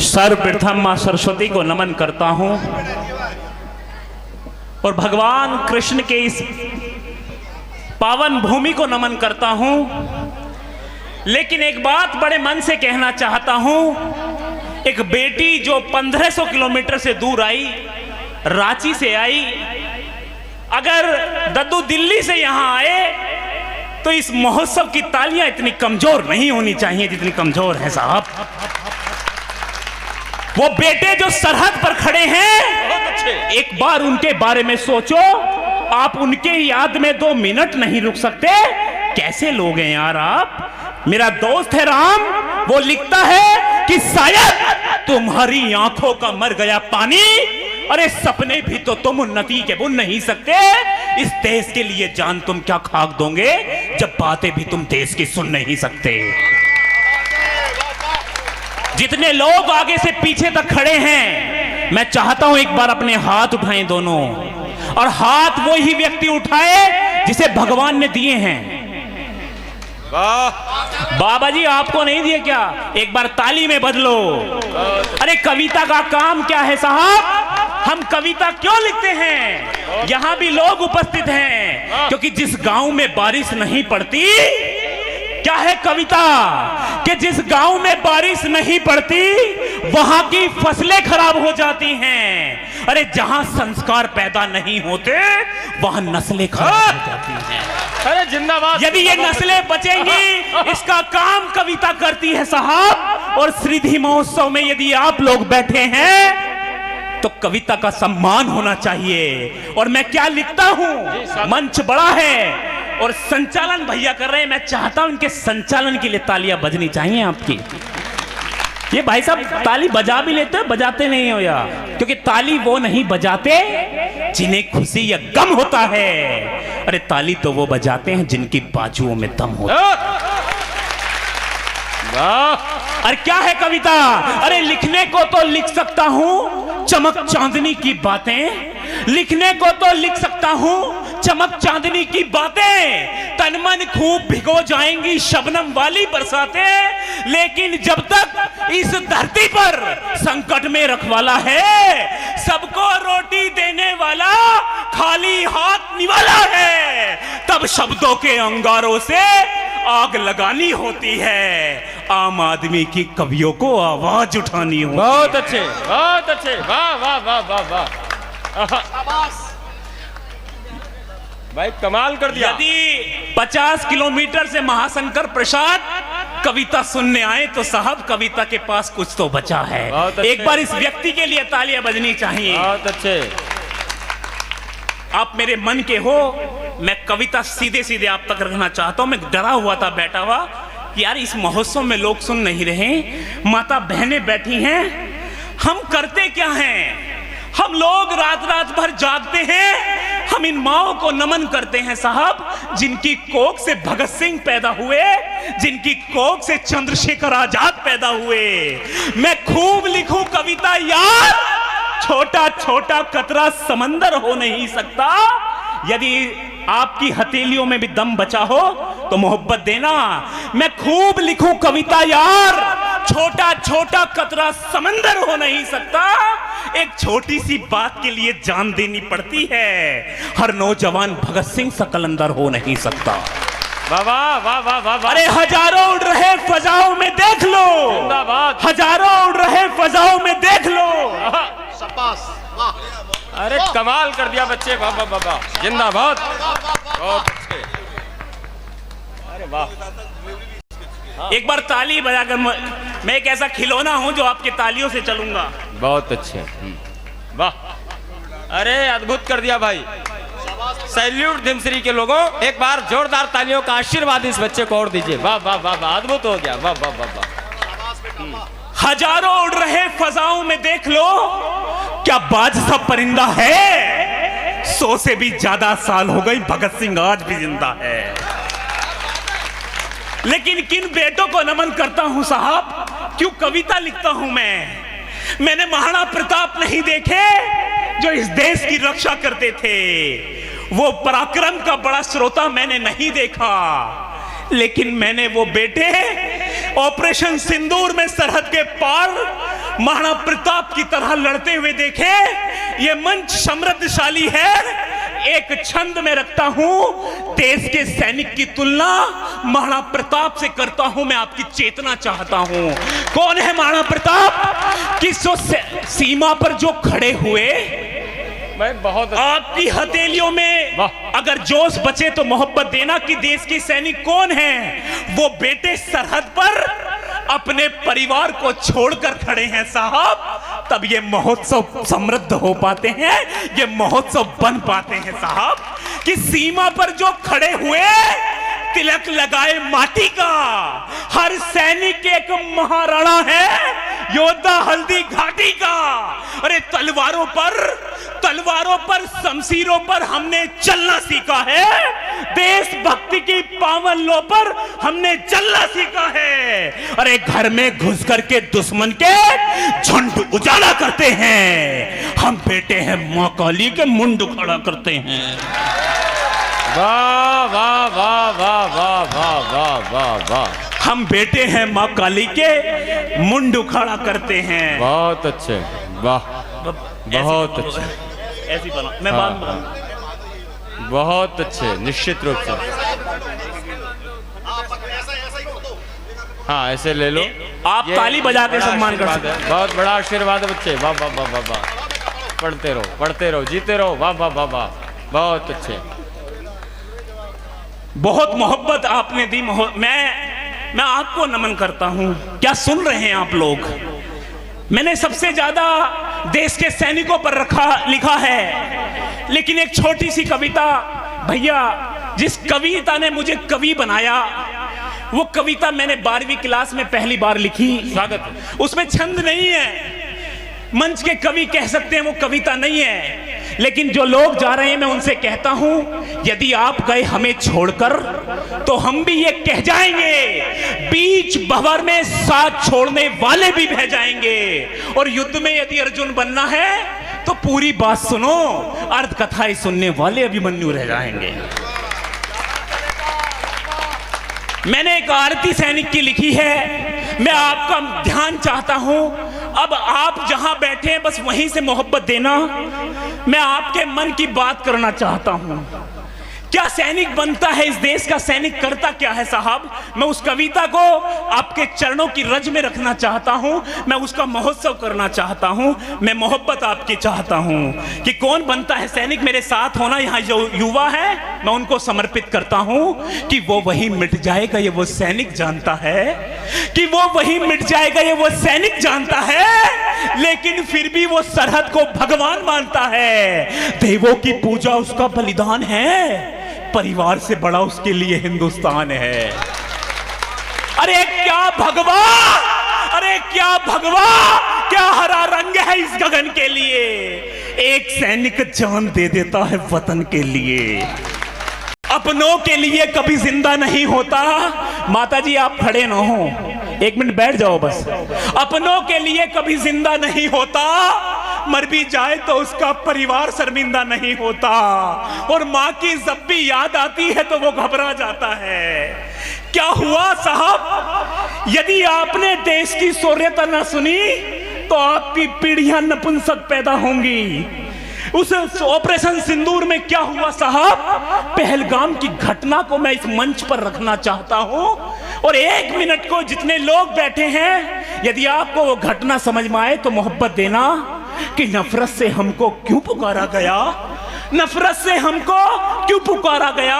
सर्वप्रथम मां सरस्वती को नमन करता हूं और भगवान कृष्ण के इस पावन भूमि को नमन करता हूं। लेकिन एक बात बड़े मन से कहना चाहता हूं, एक बेटी जो 1500 किलोमीटर से दूर आई, रांची से आई, अगर दद्दू दिल्ली से यहां आए तो इस महोत्सव की तालियां इतनी कमजोर नहीं होनी चाहिए जितनी कमजोर है साहब। वो बेटे जो सरहद पर खड़े हैं, एक बार उनके बारे में सोचो। आप उनके याद में 2 मिनट नहीं रुक सकते? कैसे लोग हैं यार आप। मेरा दोस्त है राम, वो लिखता है कि शायद तुम्हारी आंखों का मर गया पानी, अरे सपने भी तो तुम उन्नति के बुन नहीं सकते। इस देश के लिए जान तुम क्या खाक दोगे जब बातें भी तुम देश की सुन नहीं सकते। जितने लोग आगे से पीछे तक खड़े हैं, मैं चाहता हूं एक बार अपने हाथ उठाएं दोनों, और हाथ वो ही व्यक्ति उठाए जिसे भगवान ने दिए हैं। बाबा जी आपको नहीं दिए क्या? एक बार ताली में बदलो। अरे कविता का काम क्या है साहब? हम कविता क्यों लिखते हैं? यहां भी लोग उपस्थित हैं क्योंकि जिस गांव में बारिश नहीं पड़ती, क्या है कविता कि जिस गांव में बारिश नहीं पड़ती वहां की फसलें खराब हो जाती हैं। अरे जहां संस्कार पैदा नहीं होते वहां नस्लें खराब हो जाती हैं। अरे जिंदाबाद। यदि ये नस्लें बचेंगी, इसका काम कविता करती है साहब। और श्रीधि महोत्सव में यदि आप लोग बैठे हैं तो कविता का सम्मान होना चाहिए। और मैं क्या लिखता हूं, मंच बड़ा है और संचालन भैया कर रहे हैं। मैं चाहता हूं इनके संचालन के लिए तालियां बजनी चाहिए आपकी। ये भाई साहब ताली बजा भी लेते हो, बजाते नहीं हो यार, क्योंकि ताली वो नहीं बजाते जिन्हें खुशी या गम होता है। अरे ताली तो वो बजाते हैं जिनकी बाजुओं में दम होता है। अरे क्या है कविता? अरे लिखने को तो लिख सकता हूं चमक चांदनी की बातें, लिखने को तो लिख सकता हूं चमक चांदनी की बातें, तन मन खूब भिगो जाएंगी शबनम वाली बरसातें। लेकिन जब तक इस धरती पर संकट में रखवाला है, सबको रोटी देने वाला खाली हाथ निवाला है, तब शब्दों के अंगारों से आग लगानी होती है। आम आदमी की कवियों को आवाज उठानी होती। बहुत अच्छे, बहुत अच्छे, वाह वाह वाह वाह वाह, भाई कमाल कर दिया। यदि 50 किलोमीटर से महाशंकर प्रसाद कविता सुनने आए तो साहब कविता के पास कुछ तो बचा है। एक बार इस व्यक्ति के लिए तालियां बजनी चाहिए। बहुत अच्छे। आप मेरे मन के हो, मैं कविता सीधे सीधे आप तक रखना चाहता हूं। मैं डरा हुआ था बैठा हुआ कि यार इस महोत्सव में लोग सुन नहीं रहे, माता बहनें बैठी हैं, हम करते क्या हैं? हम लोग रात रात भर जागते हैं। हम इन माओं को नमन करते हैं साहब जिनकी कोख से भगत सिंह पैदा हुए, जिनकी कोख से चंद्रशेखर आजाद पैदा हुए। मैं खूब लिखूं कविता यार, छोटा छोटा कतरा समंदर हो नहीं सकता। यदि आपकी हथेलियों में भी दम बचा हो तो मोहब्बत देना। मैं खूब लिखूं कविता यार, छोटा छोटा कतरा समंदर हो नहीं सकता। एक छोटी सी बात के लिए जान देनी पड़ती है। हर नौजवान भगत सिंह सा कलंदर हो नहीं सकता। वाह वाह वाह वाह। अरे हजारों उड़ रहे फजाओं में देख लो, जिंदाबाद। हजारों उड़ रहे फजाओं में देख लो। शाबाश, वाह। अरे कमाल कर दिया बच्चे, वाह वाह वाह वाह, जिंदाबाद। बहुत अच्छे। अरे वाह। एक बार ताली बजाकर, मैं एक ऐसा खिलौना हूं जो आपकी तालियों से चलूंगा। बहुत अच्छे, वाह। अरे अद्भुत कर दिया भाई। सैल्यूट धमश्री के लोगों, एक बार जोरदार तालियों का आशीर्वाद इस बच्चे को और दीजिए। वाह वाह वाह वाह, अद्भुत हो गया, वाह वाह वाह वाह। हजारों उड़ रहे फजाओं में देख लो, क्या बाज सा परिंदा है? 100 से भी ज्यादा साल हो गई, भगत सिंह आज भी जिंदा है। लेकिन किन बेटों को नमन करता हूं साहब, क्यों कविता लिखता हूं मैंने महाराणा प्रताप नहीं देखे जो इस देश की रक्षा करते थे। वो पराक्रम का बड़ा श्रोता मैंने नहीं देखा, लेकिन मैंने वो बेटे ऑपरेशन सिंदूर में सरहद के पार महाराणा प्रताप की तरह लड़ते हुए देखे। ये मंच समृद्धशाली है। एक छंद में रखता हूं, देश के सैनिक की तुलना महाराणा प्रताप से करता हूं। मैं आपकी चेतना चाहता हूं। कौन है महाराणा प्रताप? कि सीमा पर जो खड़े हुए, मैं बहुत आपकी हथेलियों में अगर जोश बचे तो मोहब्बत देना कि देश के सैनिक कौन हैं? वो बेटे सरहद पर अपने परिवार को छोड़कर खड़े हैं साहब। तब ये महोत्सव समृद्ध हो पाते हैं, ये महोत्सव बन पाते हैं साहब। कि सीमा पर जो खड़े हुए, तिलक लगाए माटी का, हर सैनिक एक महाराणा है, योद्धा हल्दी घाटी का। अरे तलवारों पर शमशीरों पर हमने चलना सीखा है। देशभक्ति की पावन लो पर हमने चलना सीखा है। अरे घर में घुस करके दुश्मन के झुंड उजाला करते हैं। हम बेटे हैं मां काली के मुंड खड़ा करते हैं। वाह वाह वाह वाह वाह वाह वाह वाह वाह। हम बेटे हैं मां काली के मुंड उखाड़ा करते हैं। बहुत अच्छे, वाह बहुत अच्छे, ऐसी बना मैं बात बताऊं। बहुत अच्छे, निश्चित रूप से। हाँ ऐसे ले लो। आप ताली बजा के सम्मान कर सकते हैं। बहुत बड़ा आशीर्वाद है बच्चे। वाह वाह वाह वाह वाह। पढ़ते रहो, जीते रहो। वाह वाह वाह वाह, बहुत अच्छे। बहुत मोहब्बत आपने दी। मैं आपको नमन करता हूं। क्या सुन रहे हैं आप लोग? मैंने सबसे ज्यादा देश के सैनिकों पर लिखा है, लेकिन एक छोटी सी कविता, भैया जिस कविता ने मुझे कवि बनाया, वो कविता मैंने 12वीं क्लास में पहली बार लिखी। स्वागत। उसमें छंद नहीं है, मंच के कवि कह सकते हैं, वो कविता नहीं है। लेकिन जो लोग जा रहे हैं, मैं उनसे कहता हूं, यदि आप गए हमें छोड़कर तो हम भी ये कह जाएंगे, बीच भंवर में साथ छोड़ने वाले भी बह जाएंगे। और युद्ध में यदि अर्जुन बनना है तो पूरी बात सुनो, अर्ध कथाएं सुनने वाले अभिमन्यु रह जाएंगे। मैंने एक आरती सैनिक की लिखी है। मैं आपका ध्यान चाहता हूं। अब आप जहां बैठे हैं बस वहीं से मोहब्बत देना। मैं आपके मन की बात करना चाहता हूं। क्या सैनिक बनता है इस देश का? सैनिक करता क्या है साहब? मैं उस कविता को आपके चरणों की रज में रखना चाहता हूं। मैं उसका महोत्सव करना चाहता हूं। मैं मोहब्बत आपकी चाहता हूं कि कौन बनता है सैनिक। मेरे साथ होना यहाँ जो युवा है, मैं उनको समर्पित करता हूं कि वो वही मिट जाएगा, ये वो सैनिक जानता है कि वो वही मिट जाएगा, ये वो सैनिक जानता है। लेकिन फिर भी वो सरहद को भगवान मानता है। देवों की पूजा उसका बलिदान है, परिवार से बड़ा उसके लिए हिंदुस्तान है। अरे क्या भगवान, अरे क्या भगवान, क्या हरा रंग है इस गगन के लिए। एक सैनिक जान दे देता है वतन के लिए, अपनों के लिए कभी जिंदा नहीं होता। माता जी आप खड़े ना हो, 1 मिनट बैठ जाओ बस। अपनों के लिए कभी जिंदा नहीं होता, मर भी जाए तो उसका परिवार शर्मिंदा नहीं होता। और माँ की जब भी याद आती है तो वो घबरा जाता है। क्या हुआ साहब? यदि आपने देश की शौर्यता न सुनी तो आपकी पीढ़ियां नपुंसक पैदा होंगी। उस ऑपरेशन सिंदूर में क्या हुआ साहब? पहलगाम की घटना को मैं इस मंच पर रखना चाहता हूं। और 1 मिनट को जितने लोग बैठे हैं, यदि आपको वो घटना समझ में आए तो मोहब्बत देना कि नफरत से हमको क्यों पुकारा गया, नफरत से हमको क्यों पुकारा गया,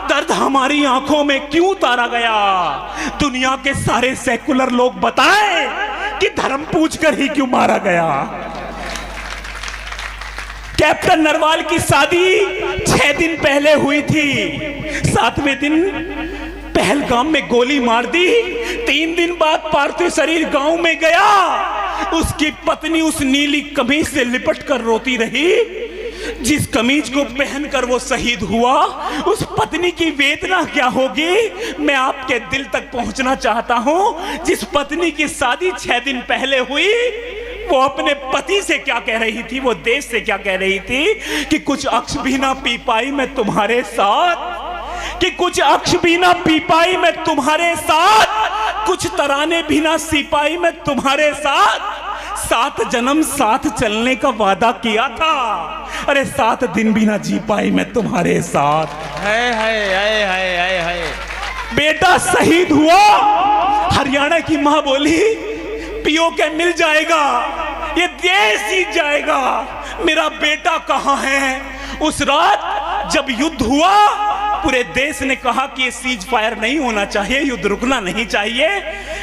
दर्द हमारी आंखों में क्यों उतारा गया। दुनिया के सारे सेकुलर लोग बताएं कि धर्म पूछकर ही क्यों मारा गया। कैप्टन नरवाल की शादी 6 दिन पहले हुई थी, 7वें दिन पहलगाम में गोली मार दी। 3 दिन बाद पार्थिव शरीर गांव में गया। उसकी पत्नी उस नीली कमीज से लिपट कर रोती रही, जिस कमीज को पहनकर वो शहीद हुआ। उस पत्नी की वेदना क्या होगी, मैं आपके दिल तक पहुंचना चाहता हूं। जिस पत्नी की शादी 6 दिन पहले हुई, वो अपने पति से क्या कह रही थी, वो देश से क्या कह रही थी कि कुछ अक्ष भी ना पी पाई मैं तुम्हारे साथ, कि कुछ अक्ष भी ना पी पाई मैं तुम्हारे साथ, कुछ तराने भी ना सी पाई मैं तुम्हारे साथ। 7 जन्म साथ चलने का वादा किया था। अरे 7 दिन भी ना जी पाई मैं तुम्हारे साथ। हाय हाय हाय हाय हाय हाय। बेटा शहीद हुआ, हरियाणा की मां बोली पियो के मिल जाएगा, ये देश जीत जाएगा। मेरा बेटा कहां है? उस रात जब युद्ध हुआ, पूरे देश ने कहा कि ये सीज फायर नहीं होना चाहिए, युद्ध रुकना नहीं चाहिए।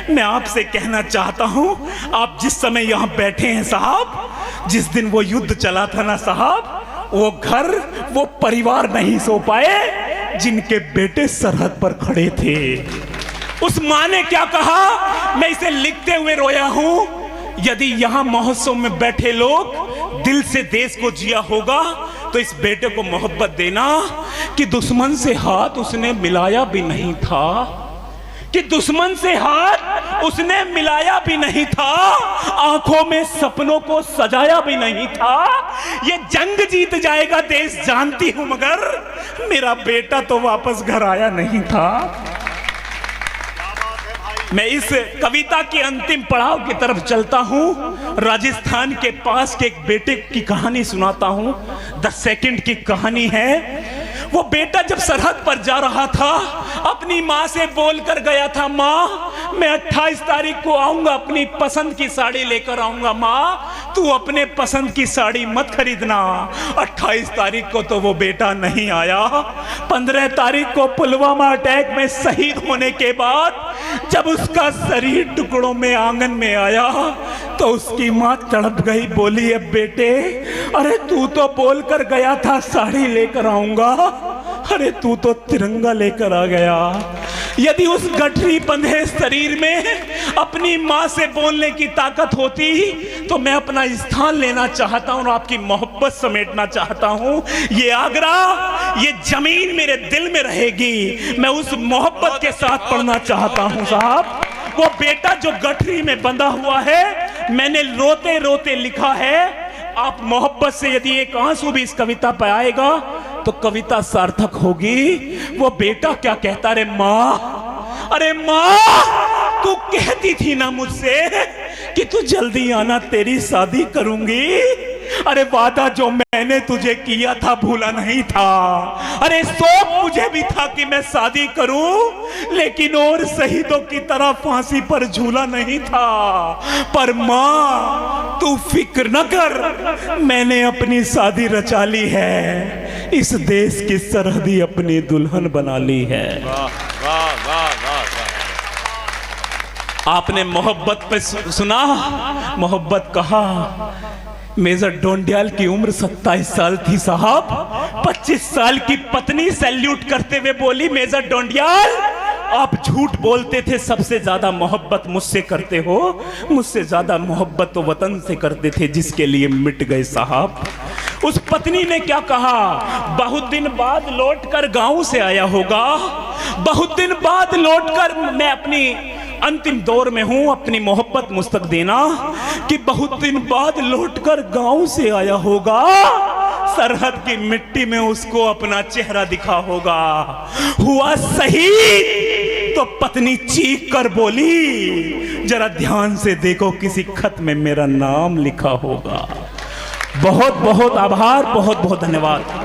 मैं आपसे कहना चाहता हूं, आप जिस समय यहां बैठे हैं साहब, जिस दिन वो युद्ध चला था ना साहब, वो घर, वो परिवार नहीं सो पाए जिनके बेटे सरहद पर खड़े थे। उस मां ने क्या कहा, मैं इसे लिखते हुए रोया हूं। यदि यहां महोत्सव में बैठे लोग दिल से देश को जिया होगा तो इस बेटे को मोहब्बत देना कि दुश्मन से हाथ उसने मिलाया भी नहीं था, कि दुश्मन से हाथ उसने मिलाया भी नहीं था, आंखों में सपनों को सजाया भी नहीं था। ये जंग जीत जाएगा देश जानती हूं, मगर मेरा बेटा तो वापस घर आया नहीं था। मैं इस कविता के अंतिम पड़ाव की तरफ चलता हूं। राजस्थान के पास के एक बेटे की कहानी सुनाता हूं। 10 सेकंड की कहानी है। वो बेटा जब सरहद पर जा रहा था, अपनी माँ से बोलकर गया था, माँ मैं 28 तारीख को आऊंगा, अपनी पसंद की साड़ी लेकर आऊंगा। माँ तू अपने पसंद की साड़ी मत खरीदना। 28 तारीख को तो वो बेटा नहीं आया। 15 तारीख को पुलवामा अटैक में शहीद होने के बाद जब उसका शरीर टुकड़ों में आंगन में आया तो उसकी माँ तड़प गई, बोली अब बेटे, अरे तू तो बोलकर गया था साड़ी लेकर आऊंगा, अरे तू तो तिरंगा लेकर आ गया। यदि उस गठरी बंधे शरीर में अपनी माँ से बोलने की ताकत होती तो मैं अपना स्थान लेना चाहता हूँ और आपकी मोहब्बत समेटना चाहता हूँ। ये आगरा, ये जमीन मेरे दिल में रहेगी। मैं उस मोहब्बत के साथ पढ़ना चाहता हूँ साहब। वो बेटा जो गठरी में बंधा हुआ है, मैंने रोते रोते लिखा है। आप मोहब्बत से यदि एक आंसू भी इस कविता पर आएगा तो कविता सार्थक होगी। वो बेटा क्या कहता, रे माँ, अरे माँ तू कहती थी ना मुझसे कि तू जल्दी आना, तेरी शादी करूंगी। अरे वादा जो मैंने तुझे किया था भूला नहीं था। अरे शौक मुझे भी था कि मैं शादी करूं, लेकिन और शहीदों की तरह फांसी पर झूला नहीं था। पर माँ तू फिक्र न कर, मैंने अपनी शादी रचा ली है, इस देश की सरहदी अपनी दुल्हन बना ली है। वाह वाह वाह वाह वाह। आपने मोहब्बत पे सुना, मोहब्बत कहा। मेजर डोंडियाल की उम्र 27 साल थी साहब। 25 साल की पत्नी सैल्यूट करते हुए बोली, मेजर डोंडियाल आप झूठ बोलते थे, सबसे ज्यादा मोहब्बत मुझसे करते हो, मुझसे ज्यादा मोहब्बत तो वतन से करते थे जिसके लिए मिट गए साहब। उस पत्नी ने क्या कहा, बहुत दिन बाद लौटकर गांव से आया होगा, बहुत दिन बाद लौटकर, मैं अपनी अंतिम दौर में हूं, अपनी मोहब्बत मुझ तक देना कि बहुत दिन बाद लौटकर गांव से आया होगा, सरहद की मिट्टी में उसको अपना चेहरा दिखा होगा। हुआ शहीद तो पत्नी चीख कर बोली, जरा ध्यान से देखो किसी खत में मेरा नाम लिखा होगा। बहुत बहुत आभार, बहुत बहुत धन्यवाद।